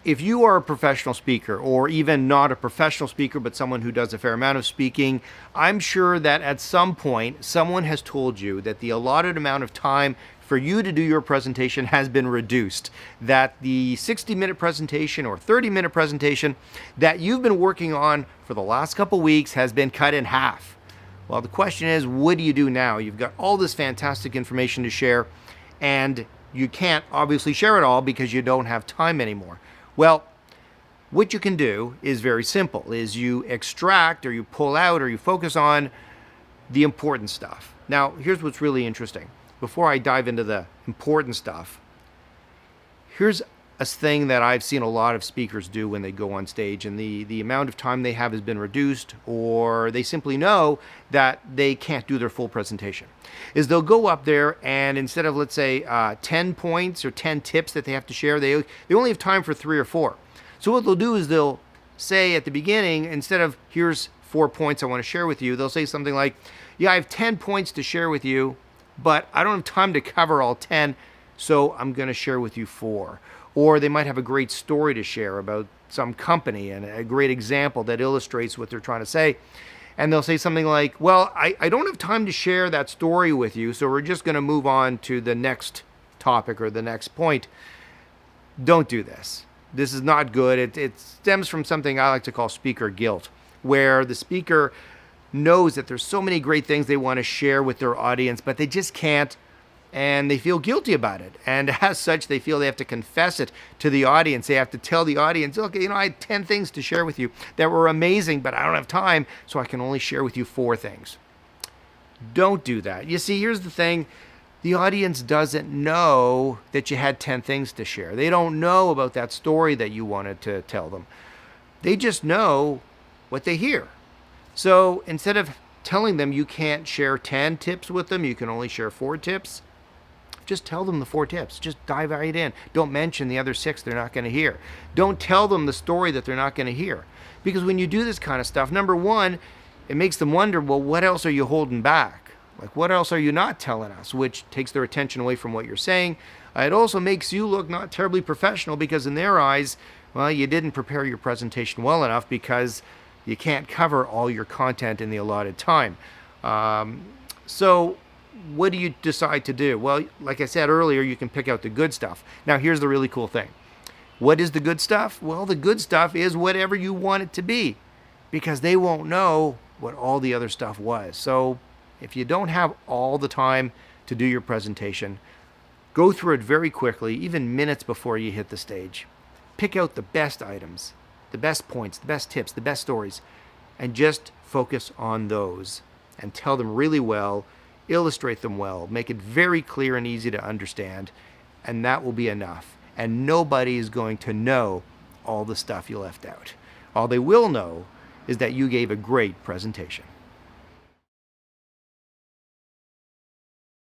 if you are a professional speaker, or even not a professional speaker, but someone who does a fair amount of speaking, I'm sure that at some point someone has told you that the allotted amount of time for you to do your presentation has been reduced, that the 60-minute presentation or 30-minute presentation that you've been working on for the last couple weeks has been cut in half. Well, the question is, what do you do now? You've got all this fantastic information to share, and you can't obviously share it all because you don't have time anymore. Well, what you can do is very simple, is you extract or you pull out or you focus on the important stuff. Now, here's what's really interesting. Before I dive into the important stuff, here's a thing that I've seen a lot of speakers do when they go on stage, and the amount of time they have has been reduced, or they simply know that they can't do their full presentation, is they'll go up there and instead of, let's say, 10 points or 10 tips that they have to share, they only have time for 3 or 4. So what they'll do is they'll say at the beginning, instead of here's 4 points I want to share with you, they'll say something like, yeah, I have 10 points to share with you, but I don't have time to cover all 10, so I'm going to share with you 4. Or they might have a great story to share about some company and a great example that illustrates what they're trying to say. And they'll say something like, well, I don't have time to share that story with you, so we're just going to move on to the next topic or the next point. Don't do this. This is not good. It stems from something I like to call speaker guilt, where the speaker knows that there's so many great things they want to share with their audience, but they just can't. And they feel guilty about it. And as such, they feel they have to confess it to the audience. They have to tell the audience, okay, I had 10 things to share with you that were amazing, but I don't have time, so I can only share with you 4 things. Don't do that. You see, here's the thing. The audience doesn't know that you had 10 things to share. They don't know about that story that you wanted to tell them. They just know what they hear. So instead of telling them you can't share 10 tips with them, you can only share 4 tips, just tell them the 4 tips. Just dive right in. Don't mention the other 6 they're not going to hear. Don't tell them the story that they're not going to hear. Because when you do this kind of stuff, number one, it makes them wonder, well, what else are you holding back? Like, what else are you not telling us? Which takes their attention away from what you're saying. It also makes you look not terribly professional because in their eyes, well, you didn't prepare your presentation well enough because you can't cover all your content in the allotted time. So what do you decide to do? Well, like I said earlier, you can pick out the good stuff. Now, here's the really cool thing. What is the good stuff? Well, the good stuff is whatever you want it to be, because they won't know what all the other stuff was. So if you don't have all the time to do your presentation, go through it very quickly, even minutes before you hit the stage. Pick out the best items, the best points, the best tips, the best stories, and just focus on those and tell them really well. Illustrate them well, make it very clear and easy to understand, and that will be enough. And nobody is going to know all the stuff you left out. All they will know is that you gave a great presentation.